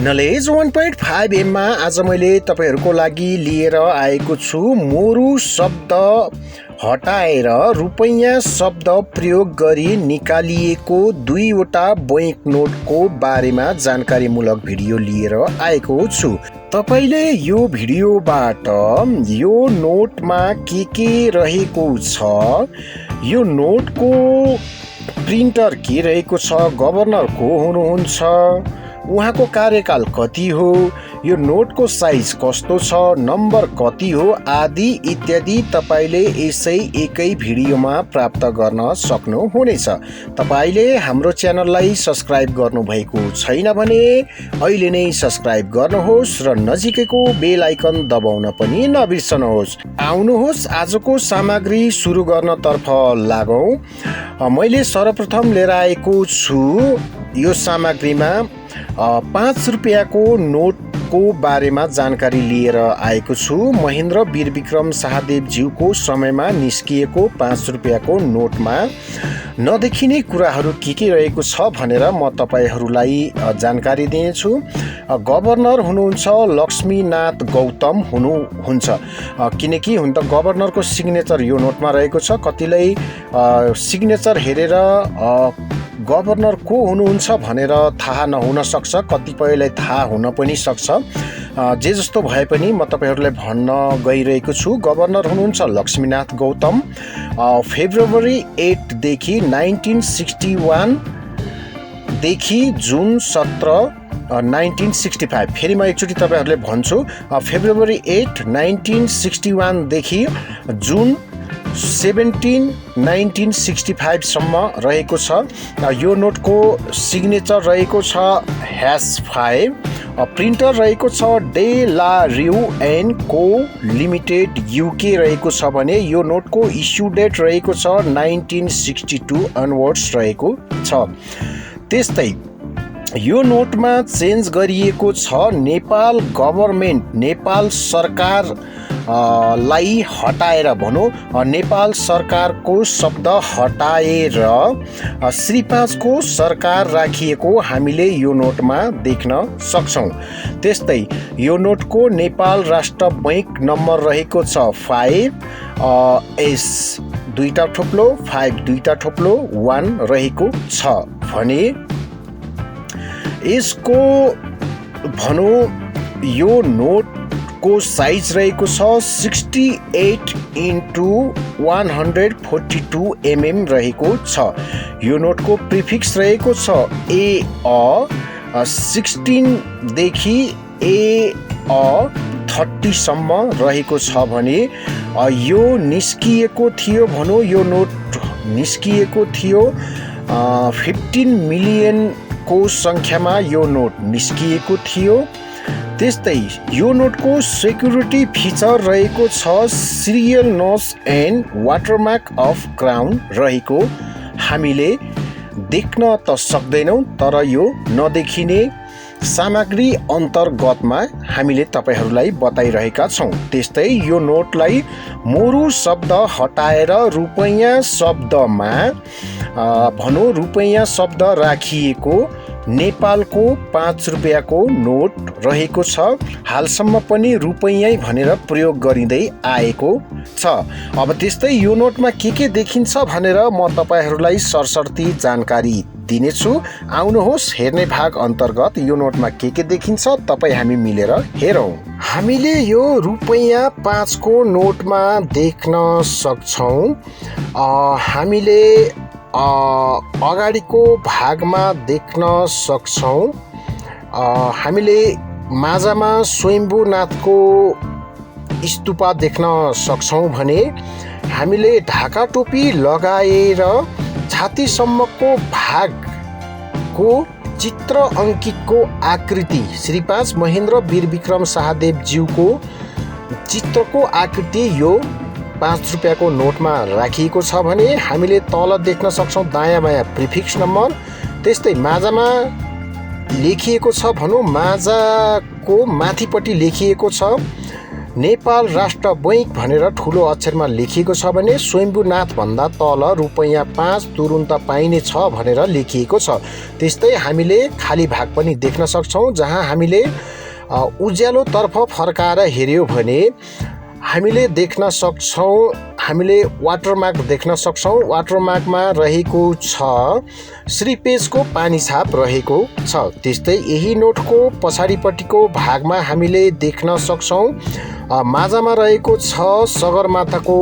Knowledge 1.5 एममा आज मैले तपाईहरूको लागि लिएर आएको छु मोरु शब्द हटाएर रुपैयाँ शब्द प्रयोग गरी निकालिएको दुईवटा बैंक नोटको बारेमा जानकारीमूलक भिडियो लिएर आएको छु। तपाईले यो भिडियोबाट यो नोटमा के रहेको छ, यो नोटको प्रिन्टर के रहेको छ, गभर्नर को हुनुहुन्छ, उहाँको कार्यकाल कति हो, यो नोटको साइज कस्तो छ, नम्बर कति हो आदि इत्यादि तपाईले यसै एकै भिडियोमा प्राप्त गर्न सक्नुहुनेछ। तपाईले हाम्रो च्यानललाई सब्स्क्राइब गर्नुभएको छैन भने अहिले नै सब्स्क्राइब गर्नुहोस् र नजिकैको बेल आइकन दबाउन पनि नबिर्सनुहोस्। आउनुहोस् आजको सामग्री सुरु गर्नतर्फ लागौं। मैले सर्वप्रथम लिएर आएको छु यो सामग्रीमा 5 रुपियाँको नोटको बारेमा जानकारी लिएर आएको छु। महेन्द्र वीरविक्रम शाहदेवज्यूको समयमा निस्किएको 5 रुपियाँको नोटमा नदेखिने कुराहरू के रहेको छ भनेर म तपाईहरूलाई जानकारी दिनेछु। गभर्नर हुनुहुन्छ लक्ष्मीनाथ गौतम हुनुहुन्छ, किनकि हुन त गभर्नरको सिग्नेचर यो नोटमा रहेको छ। कतिलाई सिग्नेचर हेरेर गभर्नर को हुनुहुन्छ भनेर थाहा नहुन सक्छ, कतिपयलाई थाहा हुन पनि सक्छ। जे जस्तो भए पनि म तपाईहरूलाई भन्न गइरहेको छु। गभर्नर हुनुहुन्छ लक्ष्मीनाथ गौतम। फेब्रुअरी 8 देखि 1961 देखि जुन 17 1965। फेरि म एकचोटि तपाईहरूलाई भन्छु, फेब्रुअरी 8 1961 देखि जुन 17 1965 सम्म रहेको छ। यो नोटको सिग्नेचर रहेको छ #5। प्रिन्टर रहेको छ डे ला रिउ एन्ड को लिमिटेड UK रहेको छ भने यो नोटको इस्यु डेट रहेको छ 1962 अनवर्ड्स रहेको छ। त्यस्तै यो नोटमा चेन्ज गरिएको छ नेपाल गभर्मेन्ट, नेपाल सरकार लाई हटाएर भनौँ, नेपाल सरकारको शब्द हटाएर श्री 5 को सरकार राखिएको हामीले यो नोटमा देख्न सक्छौँ। त्यस्तै यो नोटको नेपाल राष्ट्र बैंक नम्बर रहेको छ 5S 2 थोप्लो 5 2 थोप्लो 1 रहेको छ भने यसको भनौँ यो नोट को साइज रहेको छ 68 × 142 mm रहेको छ। यो नोटको प्रिफिक्स रहेको छ AO 16 देखि AO 30 सम्म रहेको छ भने यो निस्किएको थियो भनौँ, यो नोट निस्किएको थियो 15 मिलियन को संख्यामा यो नोट निस्किएको थियो। त्यस्तै यो नोटको सेक्युरिटी फिचर रहेको छ serial nos and watermark of crown रहेको हामीले देख्न त सक्दैनौँ, तर यो नदेखिने सामग्री अन्तर्गतमा हामीले तपाईहरूलाई बताइरहेका छौँ। त्यस्तै यो नोटलाई मोरु शब्द हटाएर रुपैयाँ शब्दमा भनौँ रुपैयाँ शब्द राखिएको नेपालको 5 रुपियाँको नोट रहेको छ। हालसम्म पनि रुपैयाँ भनेर प्रयोग गरिँदै आएको छ। अब त्यस्तै यो नोटमा के देखिन्छ भनेर म तपाईहरूलाई सरसर्ती जानकारी दिनेछु। आउनुहोस् हेर्ने भाग अन्तर्गत यो नोटमा के देखिन्छ तपाईँ हामी मिलेर हेरौँ। हामीले यो रुपैयाँ 5 को नोटमा देख्न सक्छौँ। हामीले अगाडिको भागमा देख्न सक्छौँ, हामीले माझामा स्वयम्भूनाथको स्तूपा देख्न सक्छौँ भने हामीले ढाका टोपी लगाएर छातीसम्मको भागको चित्र अङ्कितको आकृति श्री 5 महेन्द्र वीरविक्रम शाहदेवज्यूको चित्रको आकृति यो 5 रुपियाँको नोटमा राखिएको छ भने हामीले तल देख्न सक्छौँ दायाँ बायाँ प्रिफिक्स नम्बर। त्यस्तै माझामा लेखिएको छ भनौँ, माझाको माथिपट्टि लेखिएको छ नेपाल राष्ट्र बैङ्क भनेर ठुलो अक्षरमा लेखिएको छ भने स्वयम्भूनाथ भन्दा तल रुपैयाँ 5 तुरुन्त पाइने छ भनेर लेखिएको छ। त्यस्तै हामीले खाली भाग पनि देख्न सक्छौँ, जहाँ हामीले उज्यालोतर्फ फर्काएर हेऱ्यौँ भने हामीले देख्न सक्छौँ, हामीले वाटरमार्क देख्न सक्छौँ। वाटरमार्कमा रहेको छ श्रीपेजको पानी छाप रहेको छ। त्यस्तै यही नोटको पछाडिपट्टिको भागमा हामीले देख्न सक्छौँ माझमा रहेको छ सगरमाथाको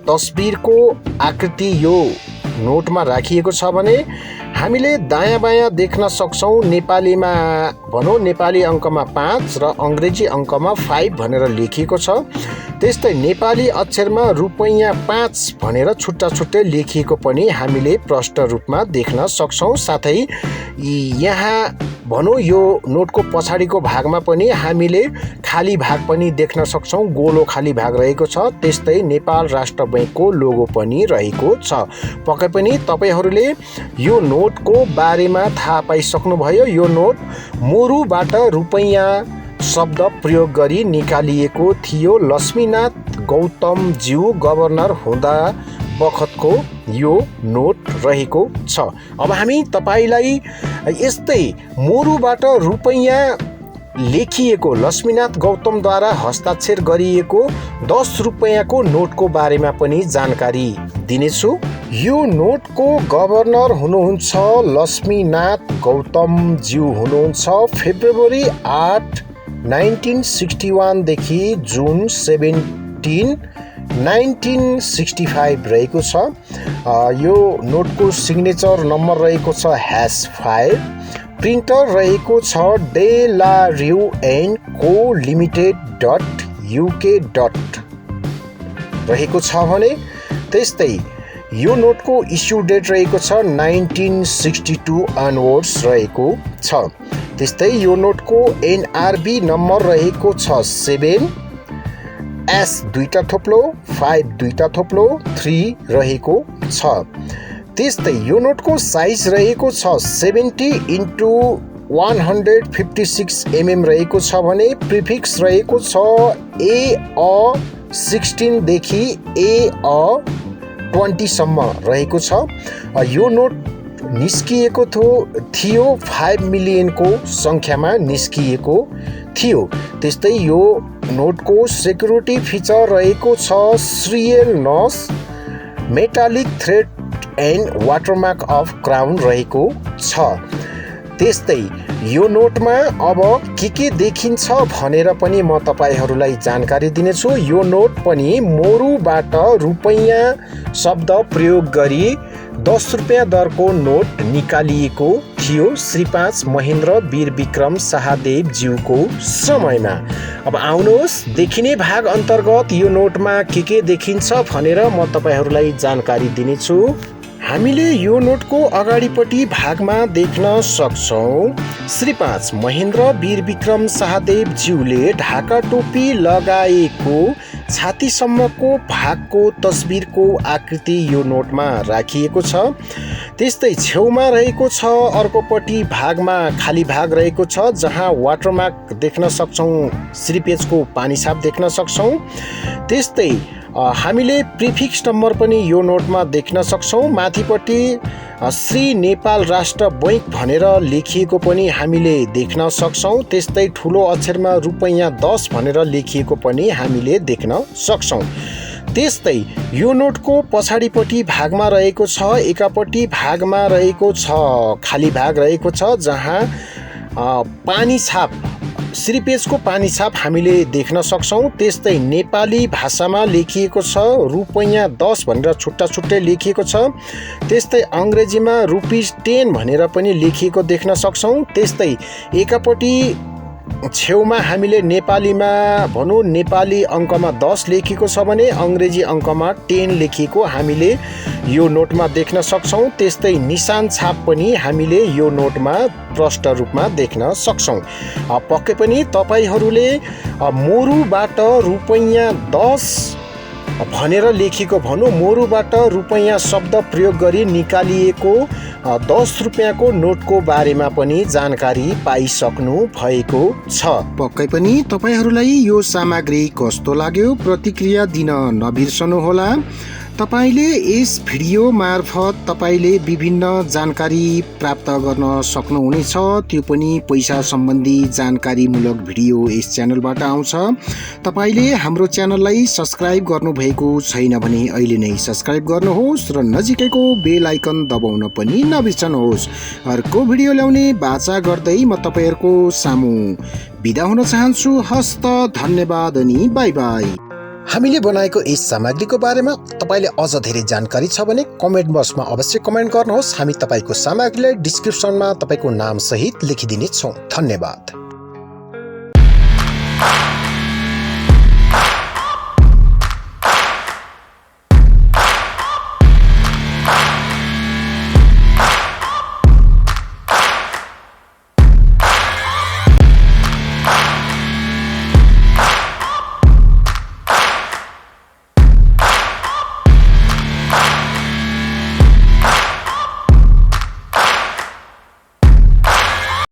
तस्बिरको आकृति यो नोटमा राखिएको छ भने हामीले दायाँ बायाँ देख्न सक्छौँ नेपालीमा भनौँ नेपाली अङ्कमा 5 र अङ्ग्रेजी अङ्कमा 5 भनेर लेखिएको छ। त्यस्तै नेपाली अक्षरमा रुपैयाँ 5 भनेर छुट्टा छुट्टै लेखिएको पनि हामीले प्रष्ट रूपमा देख्न सक्छौँ। साथै यहाँ भनौँ यो नोटको पछाडिको भागमा पनि हामीले खाली भाग पनि देख्न सक्छौँ, गोलो खाली भाग रहेको छ। त्यस्तै नेपाल राष्ट्र बैङ्कको लोगो पनि रहेको छ। पक्कै पनि तपाईँहरूले यो नोटको बारेमा थाहा पाइसक्नुभयो। यो नोट मोरुबाट रुपैयाँ शब्द प्रयोग गरी निकालिएको थियो। लक्ष्मीनाथ गौतमज्यू गभर्नर हुँदा बखतको यो नोट रहेको छ। अब हामी तपाईलाई यस्तै मोरुबाट रुपैयाँ लेखिएको लक्ष्मीनाथ गौतमद्वारा हस्ताक्षर गरिएको 10 रुपैयाँको नोटको बारेमा पनि जानकारी दिनेछु। यो नोटको गभर्नर हुनुहुन्छ लक्ष्मीनाथ गौतमज्यू हुनुहुन्छ। फेब्रुअरी 8 1961 देखि जुन 17 1965 रहेको छ। यो नोटको सिग्नेचर नम्बर रहेको छ #5। प्रिन्टर रहेको छ डे ला रिउ एन्ड को लिमिटेड .uk रहेको छ भने त्यस्तै यो नोटको इस्यु डेट रहेको छ 1962 अनवर्ड्स रहेको छ। त्यस्तै यो नोटको NRB नम्बर रहेको छ 7 S 2 थोप्लो 5 2 थोप्लो 3 रहेको छ। त्यस्तै यो नोटको साइज रहेको छ 70 × 156 mm रहेको छ भने प्रिफिक्स रहेको छ A16 देखि A20 सम्म रहेको छ। यो नोट निस्किएको थियो 5 मिलियनको सङ्ख्यामा निस्किएको थियो। त्यस्तै यो नोटको सेक्युरिटी फिचर रहेको छ श्रीयल नस, metallic thread and watermark of crown रहेको छ। त्यस्तै यो नोटमा अब के देखिन्छ भनेर पनि म तपाईहरूलाई जानकारी दिनेछु। यो नोट पनि मोरुबाट रुपैयाँ शब्द प्रयोग गरी 10 रुपैयाँ दरको नोट निकालिएको थियो श्री 5 महेन्द्र वीर विक्रम शाहदेवज्यूको समयमा। अब आउनुहोस् देखिने भाग अन्तर्गत यो नोटमा के देखिन्छ भनेर म तपाईहरूलाई जानकारी दिनेछु। हामीले यो नोटको अगाडिपट्टि भागमा देख्न सक्छौँ श्री 5 महेन्द्र वीर विक्रम शाहदेवज्यूले ढाका टोपी लगाएको छातीसम्मको भागको तस्बिरको आकृति यो नोटमा राखिएको छ। त्यस्तै छेउमा रहेको छ अर्कोपट्टि भागमा खाली भाग रहेको छ, जहाँ वाटरमार्क देख्न सक्छौँ, श्रीपेजको पानी छाप देख्न सक्छौँ। त्यस्तै हामीले प्रिफिक्स नम्बर पनि यो नोटमा देख्न सक्छौँ। माथिपट्टि श्री नेपाल राष्ट्र बैङ्क भनेर लेखिएको पनि हामीले देख्न सक्छौँ। त्यस्तै ठुलो अक्षरमा रुपैयाँ 10 भनेर लेखिएको पनि हामीले देख्न सक्छौँ। त्यस्तै यो नोटको पछाडिपट्टि भागमा रहेको छ एकापट्टि भागमा रहेको छ खाली भाग रहेको छ, जहाँ पानी छाप श्रीपेजको पानी छाप हामीले देख्न सक्छौँ। त्यस्तै नेपाली भाषामा लेखिएको छ रुपैयाँ 10 भनेर छुट्टा छुट्टै लेखिएको छ। त्यस्तै अङ्ग्रेजीमा ₹10 भनेर पनि लेखिएको देख्न सक्छौँ। त्यस्तै एकापट्टि छेउमा हामीले नेपालीमा भनौँ नेपाली अङ्कमा 10 लेखिएको छ भने अङ्ग्रेजी अङ्कमा 10 लेखिएको हामीले यो नोटमा देख्न सक्छौँ। त्यस्तै निशान छाप पनि हामीले यो नोटमा प्रष्ट रूपमा देख्न सक्छौँ। पक्कै पनि तपाईहरूले मोरुबाट रुपैयाँ 10 भनेर लेखिएको भनौँ। मोरुबाट रुपैयाँ शब्द प्रयोग गरी निकालिएको 10 रुपियाँको नोटको बारेमा पनि जानकारी पाइसक्नु भएको छ। पक्कै पनि तपाईँहरूलाई यो सामग्री कस्तो लाग्यो प्रतिक्रिया दिन नबिर्सनुहोला। तपाईँले यस भिडियो मार्फत तपाईँले विभिन्न जानकारी प्राप्त गर्न सक्नुहुनेछ। त्यो पनि पैसा सम्बन्धी जानकारीमूलक भिडियो यस च्यानलबाट आउँछ। तपाईँले हाम्रो च्यानललाई सब्सक्राइब गर्नुभएको छैन भने अहिले नै सब्सक्राइब गर्नुहोस् र नजिकैको बेल आइकन दबाउन पनि नबिर्सनुहोस्। अर्को भिडियो ल्याउने बाचा गर्दै म तपाईँहरूको सामु बिदा हुन चाहन्छु। हस्त धन्यवाद अनि बाई बाई। हामीले बनाएको यस सामग्रीको बारेमा तपाईँले अझ धेरै जानकारी छ भने कमेन्ट बक्समा अवश्य कमेन्ट गर्नुहोस्। हामी तपाईँको सामग्रीलाई डिस्क्रिप्सनमा तपाईँको नाम सहित लेखिदिनेछौँ। धन्यवाद।